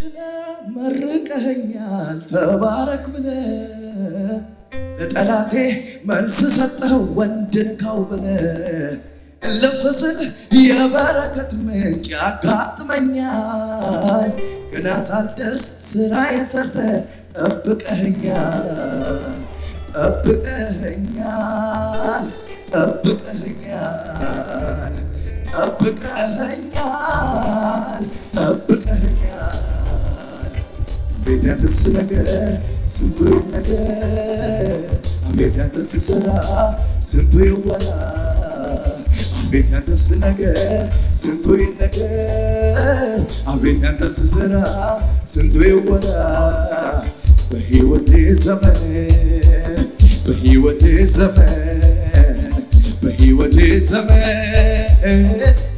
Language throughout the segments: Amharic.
ወድነ መርቀኸኛል ተባረክ ብለህ ለጠላቴ መልስ ሰጠህ ወንድንካው ብለህ እልፍ ስል የበረከት ምንጭ ያጋጥመኛል ገና ሳልደርስ ስራዬን ሰርተህ ጠብቀኸኛል ጠብቀኸኛል ጠብቀኸኛል ጠብቀኸኛል ጠብቀኸኛል ቤት ያንተስ ነገር ስንቱ ነገር አቤት ያንተስ ስራ ስንቱ ይወራ አቤት ያንተስ ነገር ስንቱ ነገር አቤት ያንተስ ስራ ስንቱ ይወራ በሕይወቴ ዘመን በሕይወቴ ዘመን በሕይወቴ ዘመን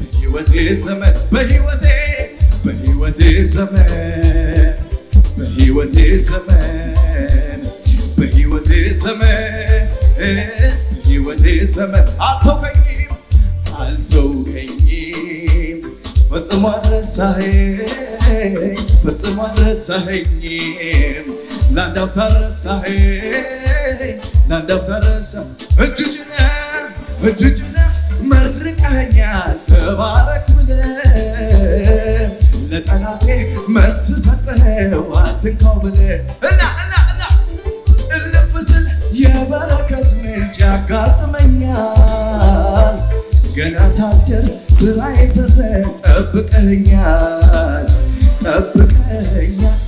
በሕይወቴ ዘመን በሕይወቴ ዘመን በሕይወቴ ዘመን በሕይወቴ ዘመን በሕይወቴ ዘመን አልተውከኝም ፈጽሞ አልረሳኸኝ ፈጽሞ አልረሳኸኝም ለአንድ አፍታ ረሳኸኝ ለአንድ አፍታ ረሳኸኝ እጅ ጭነህ መርቀኸኛል ተባረክ ብለህ ለጠላቴ መልስ ሰጠኸው አትንካው ብለህ እልፍ ስል የበረከት ምንጭ ያጋጥመኛል ገና ሳልደርስ ስራዬን ሰርተህ ጠብቀኸኛል ጠብቀኸኛል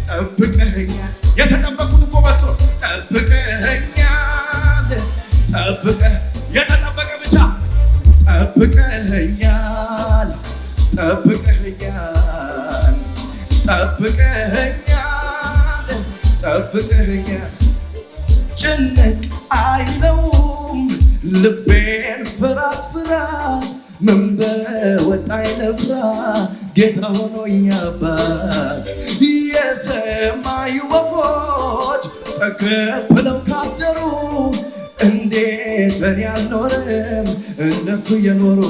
ጠብቀኸኛል የተጠበቁት እኮ መስሎ ጠብቀኸኛል ጠብቀህ የተጠበቀ ብቻ ጠብቀኸኛል ጠብቀኸኛል ጠብቀኸኛል ጠብቀኸኛል ጭንቅ አይለውም ልቤን ፍራት ፍራት ምን በወጣኝ ልፍራ ጌታ ሆኖኝ አባት የሰማይ ወፎች ጠገብ ብለው ካደሩ እንዴት እኔ አልኖርም እነሱ የኖሩ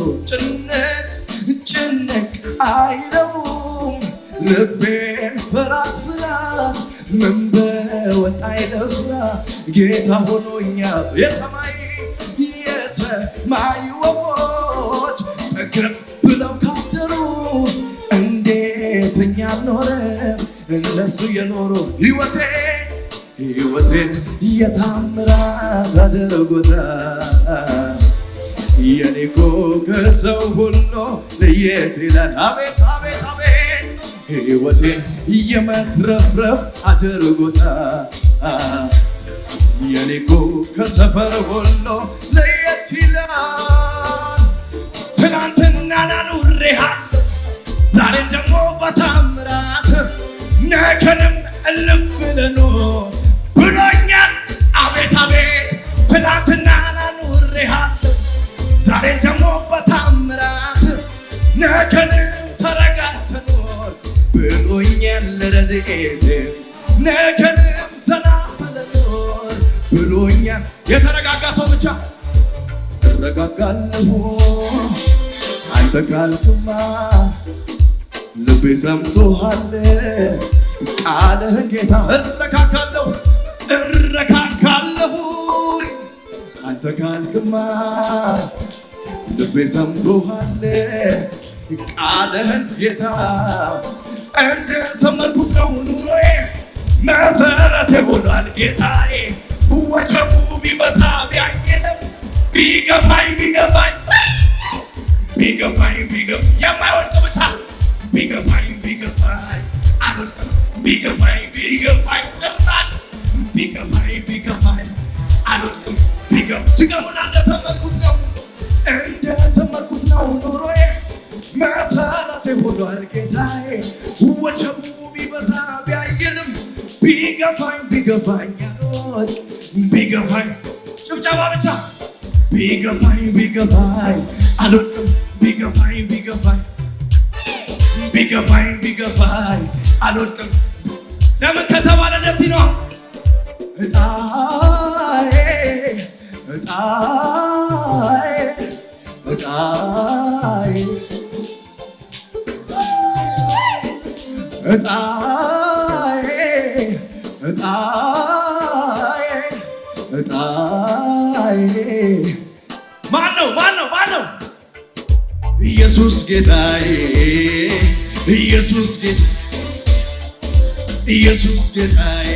ጭንቅ አይለውም ልቤን ፍራት ፍራት ምን በወጣኝ ልፍራ ጌታ ሆኖኛ የሰማይ ወፎች ጠገብ ብለው ካደሩ እንዴት እኛ አልኖርም እነሱ የኖሩ ሕይወቴን የታምራት አድርጎታል የኔ እኮ ከሰው ሁሉ ለየት ይላል አቤት አቤት አቤት ሕይወቴን የመትረፍረፍ አድርጎታል የኔ እኮ ከሰፈር ሁሉ ለየት ይላል ትናንትና ኑሬሃለሁ ዛሬን ደግሞ በታምራት ነገንም እልፍ ብለህ ኑር ብሎኛል አቤት አቤት ትናንትና ኑሬሃለሁ ዛሬን ደግሞ በታምራት ነገንም ተረጋግተህ ኑር ብሎኛል ረድኤቴ ነገንም ዘና ብለህ ኑር ብሎኛል የተረጋጋ ሰው ብቻ እረጋጋለሁ አንተ ካልክማ ልቤ ሰምቶሃል ቃልህን ጌታ እረካካለሁ አንተ ካልክማ ልቤ ሰምቶሃል ቃልህን ጌታ እንደዘመርኩት ነው ኑሮዬ መሰረቴ ሆኗል ጌታዬ ወጀቡ ቢበዛ ቢያየለም ቢገፋኝ የማይወድቅ ብቻ ቢገፋኝ አልወድቅም ቢገፋኝ ጭራሽ ቢገፋኝ አልወድቅም ድገሙና እንደዘመርኩት ነው ኑሮዬ መሰረቴ ሆኗል ጌታዬ ወጀቡ ቢበዛ ቢያየንም ቢገፋኝ አልወድቅም ጭብጨባ ብቻ ቢገፋኝ አልወድቅም ቢገፋኝ አልወድቅም ለምን ከተባለ እንደዚህ ነው እጣዬ እጣዬ እጣዬ እጣዬ ማነው? ኢየሱስ ጌታዬ ኢየሱስ ጌታዬ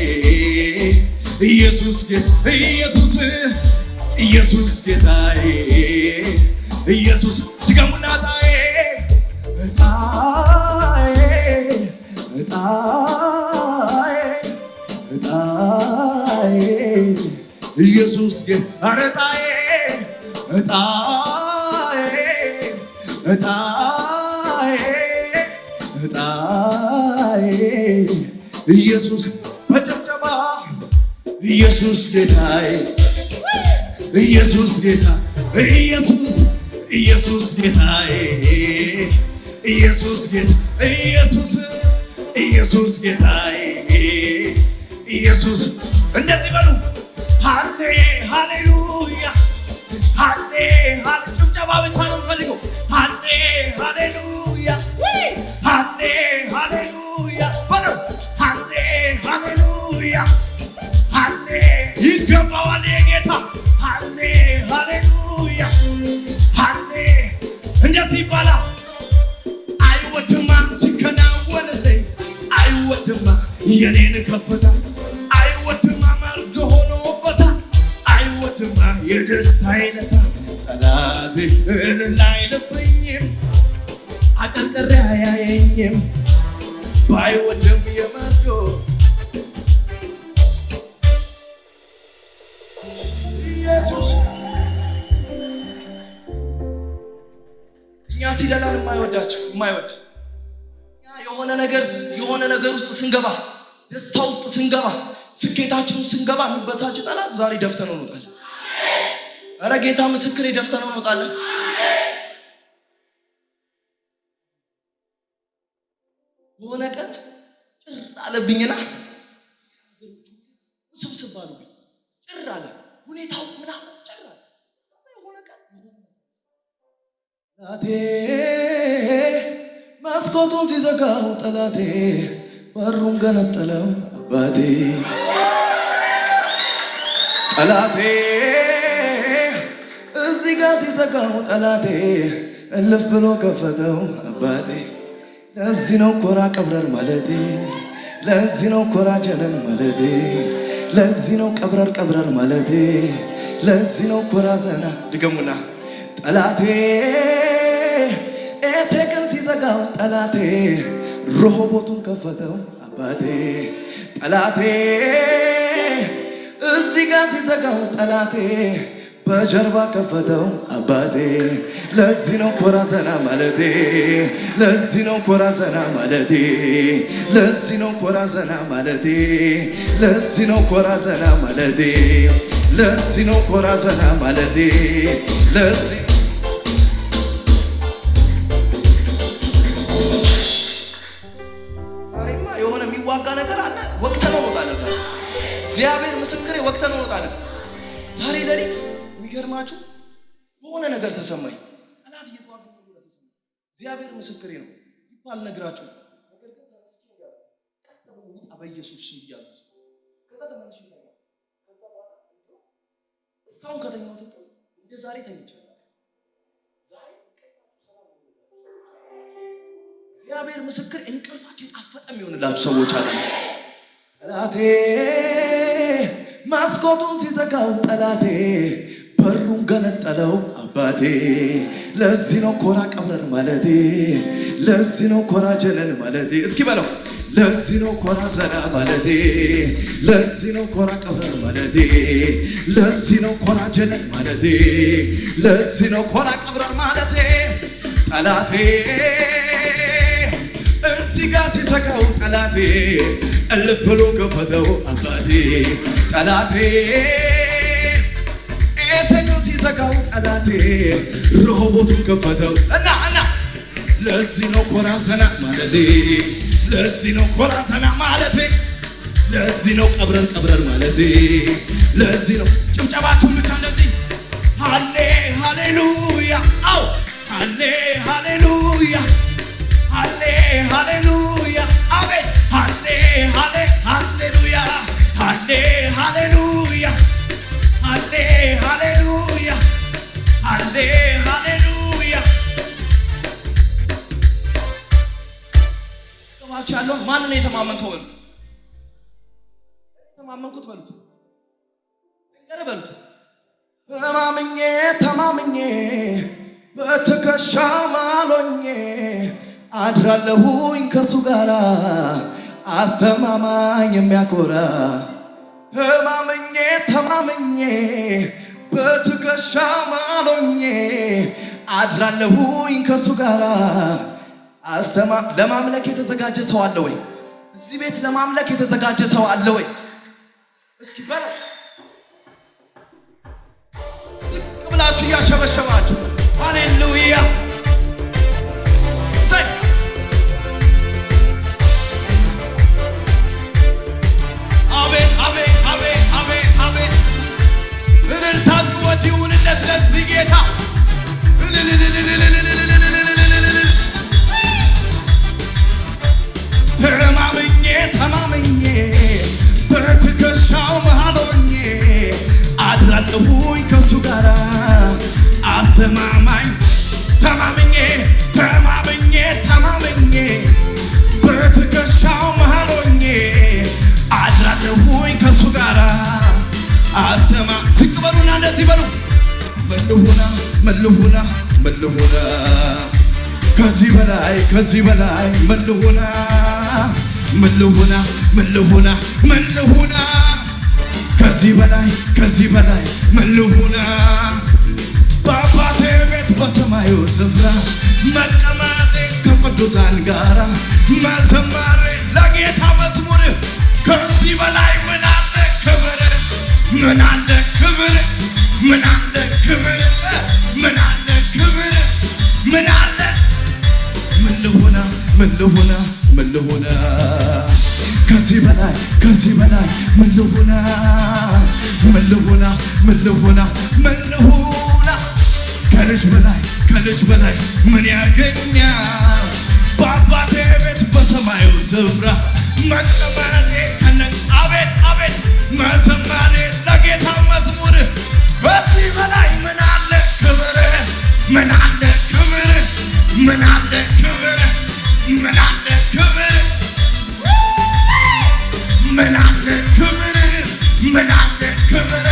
ኢየሱስ ጌታዬ ኢየሱስ ድገሙና እጣዬ ኢየሱስ ጌታዬ እጣዬ ኢየሱስ በጭብጨባ ኢየሱስ ጌታዬ ኢየሱስ ጌታዬ ኢየሱስ ጌታዬ ኢየሱስ እንደዚህ በሉ ሃሌሉያ ጭብጨባ ብቻ ነው የምፈልገው። ሃሌሉያ በሉ ሃሌሉያ ይገባዋል የጌታ ሃሌሉያ እንደዚህ ይባላል። አይወድማ ሲከናወንልኝ አይወድማ የኔን ከፍታ አይወድማ መርዶ ሆኖበታል አይወድማ የደስታ አይነታ ጠላቴ እልል አይልብኝም አቀርቅሬ አያየኝም ባይወድም የመርዶ ኢየሱስ እኛ ሲደላን የማይወድ የሆነ ነገር ውስጥ ስንገባ ደስታ ውስጥ ስንገባ ስኬታችን ስንገባ የሚበሳጭ ጠላት ዛሬ ደፍተነው እንወጣለን። ኧረ ጌታ ምስክሬ ደፍተነው እንወጣለን። የሆነ ቀን ጭር አለብኝና ስብስብ አለብኝ ጭር አለ ሁኔታው ምናምን ጭር አለ። የሆነ ቀን ጠላቴ መስኮቱን ሲዘጋው ጠላቴ በሩን ገነጠለው አባቴ ጠላቴ እዚህ ጋር ሲዘጋው ጠላቴ እልፍ ብሎ ከፈተው አባቴ ለዚህ ነው ኮራ ቀብረር ማለቴ ለዚህ ነው ኮራ ጀነን ማለቴ ለዚህ ነው ቀብረር ማለቴ ለዚህ ነው ኮራ ዘና ድገሙና ጠላቴ ኤሴቅን ሲዘጋው ጠላቴ ሮሆቦቱን ከፈተው አባቴ ጠላቴ እዚህ ጋር ሲዘጋው ጠላቴ በጀርባ ከፈተው አባቴ ለዚህ ነው ኮራ ዘና ማለቴ ለዚህ ነው ኮራ ዘና ማለቴ ለዚህ ነው ኮራ ዘና ማለቴ ለዚህ ነው ኮራ ዘና ማለቴ ለዚህ ነው ኮራ ዘና ማለቴ ለዚህ ዛሬማ የሆነ የሚዋጋ ነገር አለ። ወቅተነው እንወጣለን። ዛሬ እግዚአብሔር ምስክሬ ወቅተነው እንወጣለን። ዛሬ ሌሊት የሚገርማችሁ የሆነ ነገር ተሰማኝ። ጠላት እየተዋገኝ ነው ተሰማኝ። እግዚአብሔር ምስክሬ ነው ይባል ነግራችሁ ነገር ግን ተነስቼ በኢየሱስ ስም ያዘዙ። ከዛ ተመልሼ ይላል። ከዛ በኋላ እስካሁን ከተኛሁት እንደ ዛሬ ተኝቻለሁ። ዛሬ እግዚአብሔር ምስክር እንቅልፋችሁ የጣፈጠ የሚሆንላችሁ ሰዎች አላችሁ። ጠላቴ መስኮቱን ሲዘጋው ጠላቴ በሩን ገነጠለው አባቴ ለዚህ ነው ኮራ ቀብረር ማለቴ ለዚህ ነው ኮራ ጀነን ማለቴ እስኪ በለው ለዚህ ነው ኮራ ዘና ማለቴ ለዚህ ነው ኮራ ቀብረር ማለቴ ለዚህ ነው ኮራ ጀነን ማለቴ ለዚህ ነው ኮራ ቀብረር ማለቴ ጠላቴ እዚህ ጋር ሲዘጋው ጠላቴ እልፍ ብሎ ከፈተው አባቴ ጠላቴ ኤሴቅን ሲዘጋው ጠላቴ ሮሆቦቱን ከፈተው እና ለዚህ ነው ኮራ ዘና ማለቴ ለዚህ ነው ኮራ ዘና ማለቴ ለዚህ ነው ቀብረር ማለቴ ለዚህ ነው ጭብጨባችሁን ብቻ እንደዚህ ሃሌሉያ አው ሃሌሉያ ሃሌሉያ አቤት አጠገባችሁ ያለውን ማንን የተማመንከው በሉት። ተማመንኩት በሉት። ገረ በሉት። ተማምኜ በትከሻው ማሎኜ አድራለሁኝ ከሱ ጋራ አስተማማኝ የሚያኮራ ተማምኜ በትከሻው ማሎኜ አድራለሁኝ ከሱ ጋራ ለማምለክ የተዘጋጀ ሰው አለ ወይ? እዚህ ቤት ለማምለክ የተዘጋጀ ሰው አለ ወይ? እስኪ በለው። ዝቅ ብላችሁ እያሸበሸባችሁ ሃሌሉያ አቤት አቤት አቤት አቤት አቤት እልልታ ጩኸት ይሁንለት ለዚህ ጌታ ተማምኜ በትከሻው መሃል ሆኜ አድራለሁኝ ከሱ ጋራ አስተማማኝ ተማምኜ በትከሻው መሃል ሆኜ አድራለሁኝ ከሱ ጋራ ዝቅ በሉና እንደዚህ በሉ መልሁና ከዚህ በላይ መልሁና ከዚህ በላይ መልሁና በአባቴ ቤት በሰማዩ ስፍራ መቀመጤ ከቅዱሳን ጋራ መዘመሬ ለጌታ መዝሙር ከዚህ በላይ ምን አለ ክብር ምን አለ ክብር ምን አለ ክብር ምን አለ ክብር ምን አለ መልሁና ከዚህ በላይ መልሁና ከልጅ በላይ ምን ያገኛል በአባቴ ቤት በሰማዩ ስፍራ መቀመጤ አቤት አቤት መዘመሬ ለጌታ መዝሙር ከዚህ በላይ ምን አለ ክብር ምን አለ ክብር ምን አለ ክብር ምን አለ ክብር ምን አለ ክብር ምን አለ ክብር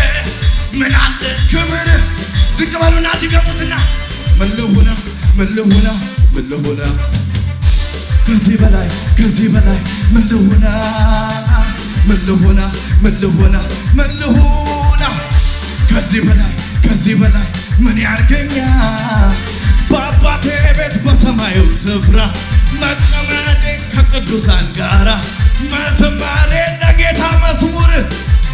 ምን አለ ክብር ዝቅ በሉና ድገሙትና መልሁና ከዚህ በላይ መልሁና ከዚህ በላይ ምን ያርገኛል በአባቴ ቤት በሰማዩ ስፍራ መቀመጤ ከቅዱሳን ጋራ መዘመሬ ለጌታ መዝሙር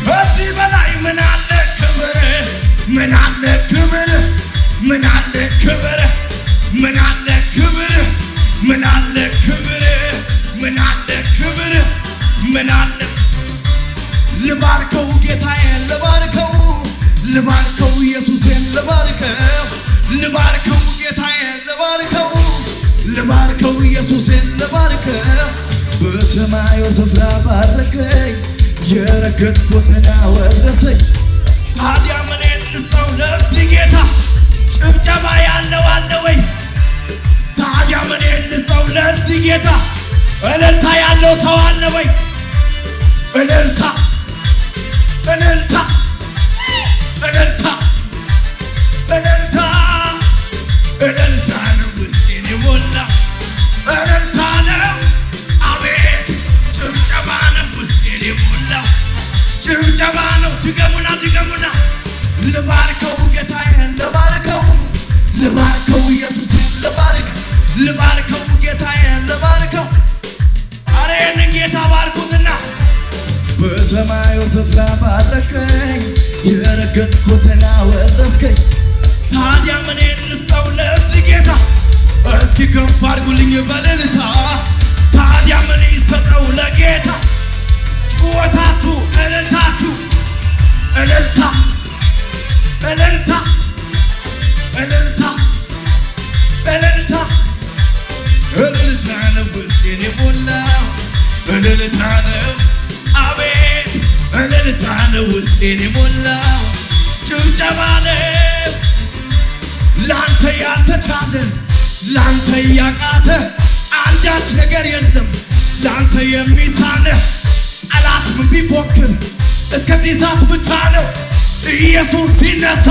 ከዚህ በላይ ምን አለ ክብር ምን አለ ክብር ምን አለ ክብር ምን አለ ክብር ምን አለ ክብር ምን አለ ክብር ምን አለ ልባርከው ጌታዬን ልባርከው ኢየሱሴን ልባርከው ጌታዬን ልባርከው ኢየሱሴን ልባርከው በሰማዩ ስፍራ ባረከኝ የረገጥኩትን አወረሰኝ ታዲያ ምን ልስጠው ለዚህ ጌታ ጭብጨባ ያለው አለ ወይ? ታዲያ ምን ልስጠው ለዚህ ጌታ እልልታ ያለው ሰው አለ ወይ? እልልታ ነው ውስጤን የሞላ እልልታ ነው አቤት ጭብጨባ ነው ውስጤን የሞላው ጭብጨባ ነው ድገሙና ልባርከው ጌታዬን ልባርከው ኢየሱስን ልባርከው ጌታዬን ልባርከው ኧረ ይህንን ጌታ ባርኩትና በሰማዩ ስፍራ ባረከኝ የረገጥኩትን አወረስከኝ ታዲያ ምን ልስጠው ለዚህ ጌታ እስኪ ከፍ አድርጉልኝ በእልልታ ታዲያ ምን ይሰጠው ለጌታ ጩኸታችሁ እልልታችሁ እልልታ ነው ውስጤን የሞላው እልልታ ነው አቤት እልልታ ነው ውስጤን የሞላው ጭብጨባ ነው ላንተ ያልተቻለ ላንተ ያቃተ አንዳች ነገር የለም የሚሳነ ጠላት ምን ቢፎክር እስከዚህ ሰዓት ብቻ ነው። ኢየሱስ ሲነሳ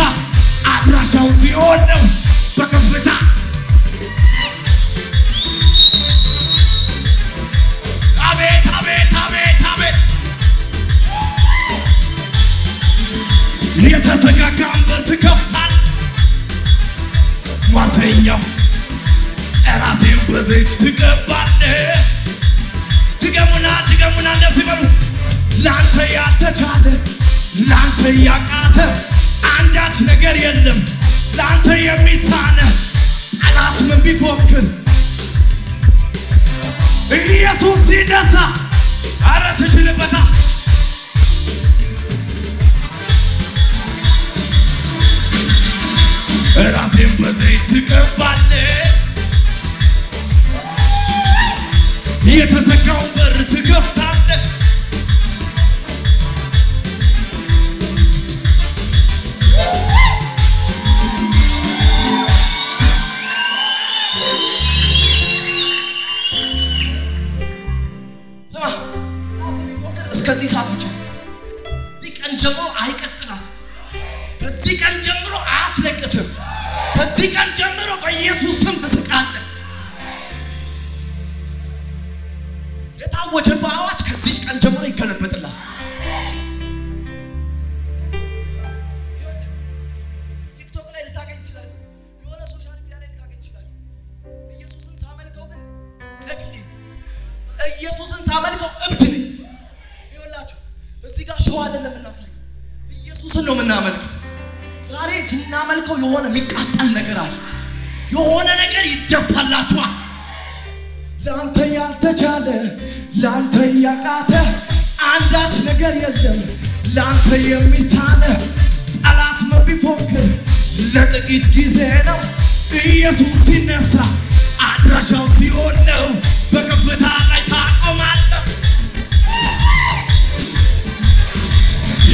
አድራሻው ሲሆን ነው በከፍታ አቤት አቤት አቤት አቤት የተዘጋጋን በር ትከፍታል። ሟርተኛው ራሴን በዘይት ትቀባለህ። ድገሙና እንደዚህ በሉ። ላንተ ያልተቻለ ላንተ ያቃተ አንዳች ነገር የለም። ላንተ የሚሳነ ጠላት ምን ቢፎክር ኢየሱስ ሲነሳ አረ ትችልበታ። ራሴን በዘይት ትቀባለህ። የተዘጋውን በር ትከፍታለህ። እስከዚህ ሰዓት ብቻ ከዚህ ቀን ጀምሮ አይቀጥላትም። ከዚህ ቀን ጀምሮ አያስለቅስም። ከዚህ ቀን ጀምሮ በኢየሱስ ስም ትስቃለህ። የታወጀብህ አዋጅ ከዚህ ቀን ጀምሮ ይገለበጥልሃል። ቲክቶክ ላይ ልታገኝ ይችላል። የሆነ ሶሻል ሚዲያ ላይ ልታገኝ ይችላል። ኢየሱስን ሳመልከው ግን ለግሌ ነው። ኢየሱስን ሳመልከው እብድ ነኝ። ይኸውላችሁ እዚህ ጋር ሸዋ አይደለም እናሳየው፣ ኢየሱስን ነው የምናመልከው። ዛሬ ስናመልከው የሆነ የሚቃጠል ነገር አለ። የሆነ ነገር ይደፋላችኋል። ላንተ ያልተቻለ ላንተ ያቃተ አንዳች ነገር የለም። ላንተ የሚሳነ ጠላት ምን ቢፎክር ለጥቂት ጊዜ ነው። ኢየሱስ ሲነሳ አድራሻው ሲሆን ነው በከፍታ ላይ ታቆማለህ።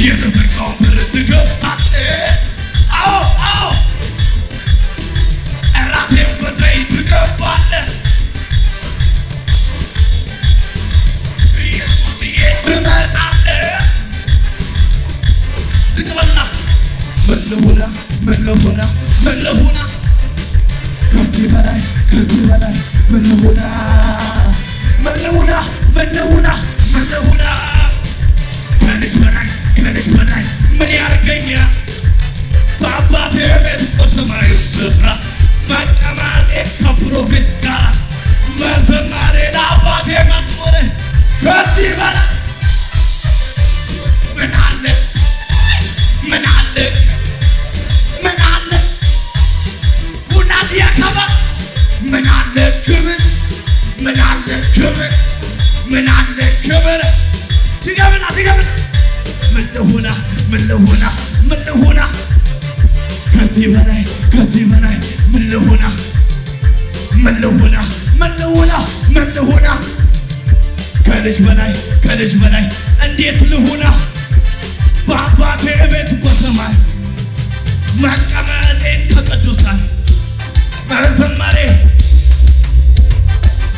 የተዘጋው በር ትከፍታለህ። አዎ አዎ ራሴን በዘይት ትቀባለህ። ኢየሱስዬ ትመጣለህ። ዝቅ በልና ምን ልሁና ከዚህ በላይ ምን ልሁና ከልጅ በላይ ምን ያርገኛል? በአባቴ ቤት በሰማዩ ስፍራ መቀመጤ ከፕሮፌት ጋር መዘማሬ ለአባቴ መዝሙር ከዚህ በላይ ምን አለ? ውናት ያከባ ምን አለ ክብር ድገምና ምን ልሁና ከዚህ በላይ ምን ልሁና ከልጅ በላይ እንዴት ልሁና? በአባቴ ቤት በሰማይ መቀመጤን ከቅዱሳን መዘመሬ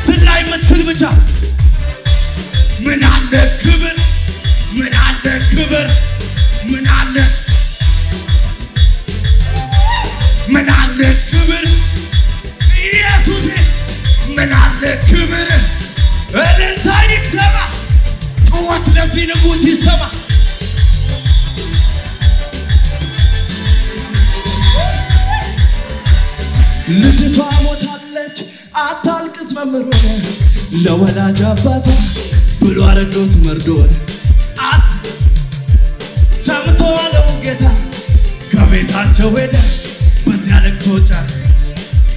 ስላይ ምትል ብቻ ምን አለ ክብር ኢየሱሴ ምን አለ ክብር እልልታ ይሰማ ጩኸት ለዚህ ንጉሥ ይሰማ። ልጅቷ ሞታለች አታልቅስ መምህሩን ለወላጅ አባቷ ብሎ አረዶት መርዶን ሰምቶ አለው ጌታ ከቤታቸው ሄደ በዚያ ለቅሶ ጫፍ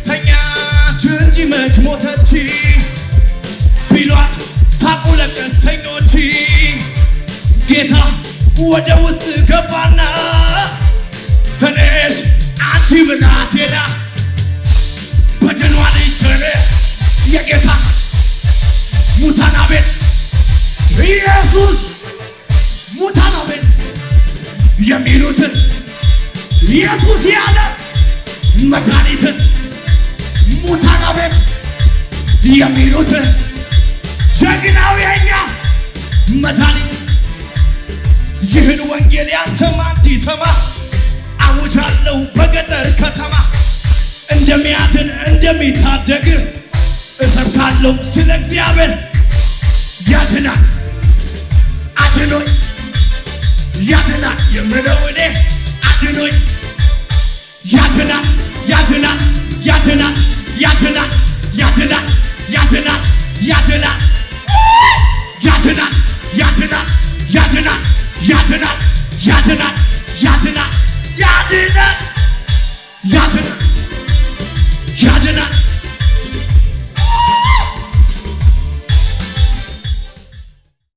ተኛች እንጂ መች ሞተች ቢሏት ሳቁ ለቀስተኞች። ጌታ ወደ ውስጥ ገባና ተነሽ አንቺ ብላቴና በድኗ ላይ ተነስ የጌታ ሙታን ቤት ኢየሱስ ሙታን ቤት የሚሉትን ኢየሱስ ያለ መድኃኒትን ሙታን ቤት የሚሉትን ጀግናው መድኃኒት ይህን ወንጌል ያልሰማ እንዲሰማ አውጃለሁ በገጠር ከተማ እንደሚያድን እንደሚታደግ እሰብካለሁ ስለ እግዚአብሔር ያድናል አድኖኝ ያድናል የምለው እኔ አድኖኝ ያድናል ያድናል ያድናል ያድናል ያድናል ያድናል ያድናል ያድናል ያድናል ያድናል ያድናል ያድናል